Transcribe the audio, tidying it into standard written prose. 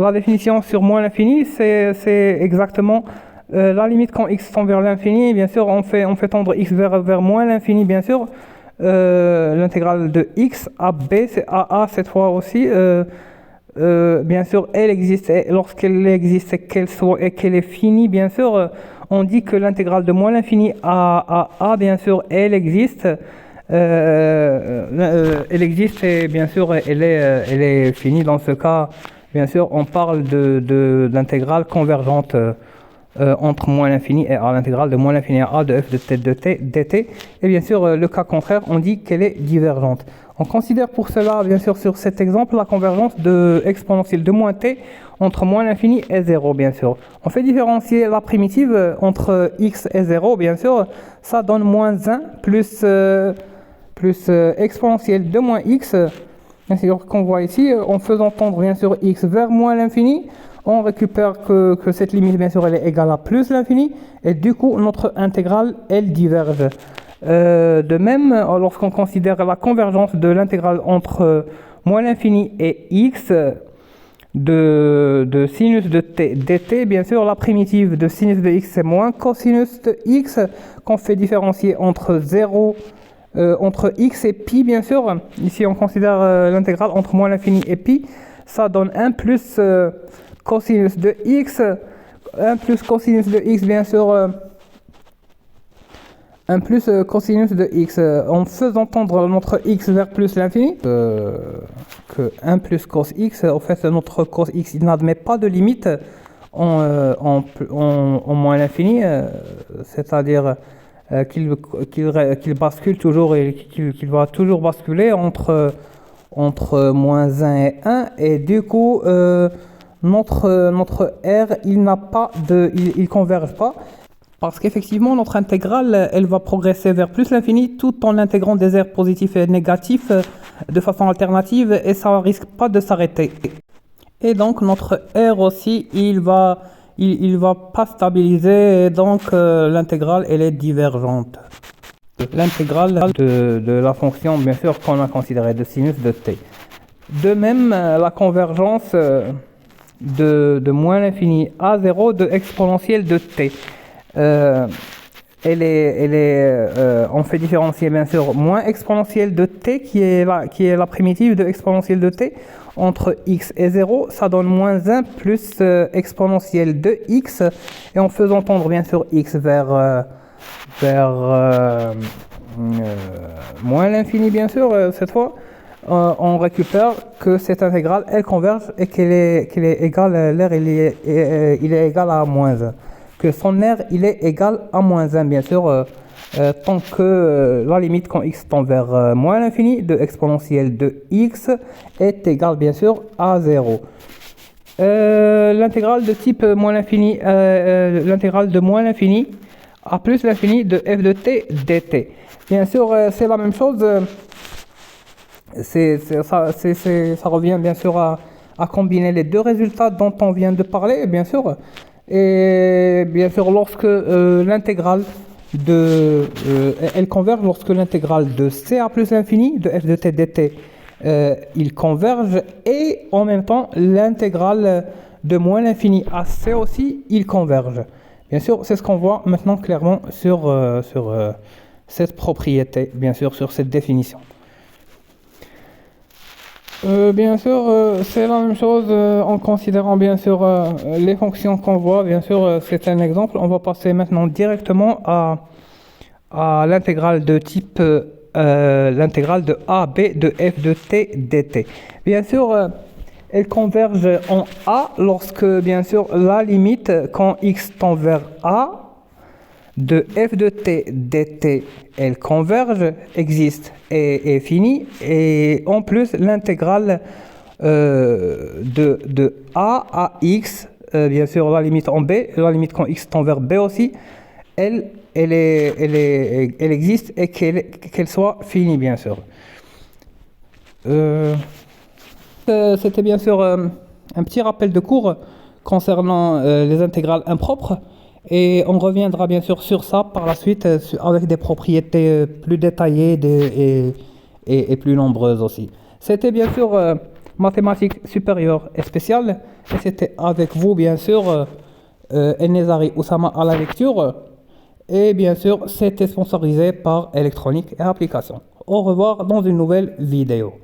la définition sur moins l'infini, c'est exactement la limite quand x tend vers l'infini. Bien sûr, on fait tendre x vers moins l'infini, bien sûr. L'intégrale de x à b, c'est à a cette fois aussi. Bien sûr, elle existe, et lorsqu'elle existe et qu'elle est finie, bien sûr, on dit que l'intégrale de moins l'infini à a, bien sûr, elle existe. Elle existe et bien sûr, elle est finie. Dans ce cas, bien sûr, on parle de l'intégrale convergente entre moins l'infini et a, l'intégrale de moins l'infini à a de f de t dt. Et bien sûr, le cas contraire, on dit qu'elle est divergente. On considère pour cela, bien sûr, sur cet exemple, la convergence de exponentielle de moins t entre moins l'infini et 0, bien sûr. On fait différencier la primitive entre x et 0, bien sûr. Ça donne moins 1 plus exponentielle de moins x. Bien sûr, qu'on voit ici, en faisant tendre, bien sûr, x vers moins l'infini, on récupère que cette limite, bien sûr, elle est égale à plus l'infini. Et du coup, notre intégrale, elle diverge. De même, lorsqu'on considère la convergence de l'intégrale entre moins l'infini et x de sinus de t dt, bien sûr, la primitive de sinus de x c'est moins cosinus de x qu'on fait différencier entre 0, entre x et pi, bien sûr. Ici, on considère l'intégrale entre moins l'infini et pi. Ça donne 1 plus cosinus de x, 1 plus cosinus de x, bien sûr. 1 plus cosinus de x, en faisant tendre notre x vers plus l'infini, que 1 plus cos x, en fait notre cos x il n'admet pas de limite en moins l'infini, c'est-à-dire qu'il bascule toujours et qu'il va toujours basculer entre moins 1 et 1, et du coup notre R il converge pas. Parce qu'effectivement, notre intégrale, elle va progresser vers plus l'infini tout en intégrant des R positifs et négatifs de façon alternative, et ça risque pas de s'arrêter. Et donc, notre R aussi, il va pas stabiliser, et donc l'intégrale, elle est divergente. L'intégrale de la fonction, bien sûr, qu'on a considérée de sinus de t. De même, la convergence de moins l'infini à 0 de exponentielle de t. On fait différencier bien sûr moins exponentielle de t qui est la primitive de exponentielle de t entre x et 0, ça donne moins 1 plus exponentielle de x, et en faisant tendre bien sûr x vers moins l'infini, bien sûr, cette fois on récupère que cette intégrale elle converge et qu'elle est égale, l'air il est égal à moins 1, que son R il est égal à moins 1, bien sûr, tant que la limite quand x tend vers moins l'infini de exponentielle de x est égale, bien sûr, à 0. L'intégrale de type moins l'infini, l'intégrale de moins l'infini à plus l'infini de f de t dt. Bien sûr, c'est la même chose. Ça revient bien sûr à combiner les deux résultats dont on vient de parler, bien sûr. Et bien sûr, lorsque l'intégrale elle converge lorsque l'intégrale de c à plus l'infini de f de t dt il converge, et en même temps l'intégrale de moins l'infini à c aussi il converge. Bien sûr, c'est ce qu'on voit maintenant clairement sur cette propriété, bien sûr, sur cette définition. Bien sûr, c'est la même chose en considérant bien sûr les fonctions qu'on voit. Bien sûr, c'est un exemple. On va passer maintenant directement à l'intégrale de type l'intégrale de a b de f de t dt. Bien sûr, elle converge en a lorsque bien sûr la limite quand x tend vers a de f de t dt, elle converge, existe et est finie, et en plus l'intégrale de a à x, bien sûr la limite en b, la limite quand x tend vers b aussi, elle existe et qu'elle soit finie, bien sûr. C'était bien sûr un petit rappel de cours concernant les intégrales impropres. Et on reviendra bien sûr sur ça par la suite avec des propriétés plus détaillées et plus nombreuses aussi. C'était bien sûr mathématiques supérieures et spéciales. Et c'était avec vous, bien sûr, Enezari Oussama à la lecture. Et bien sûr, c'était sponsorisé par Électronique et Applications. Au revoir dans une nouvelle vidéo.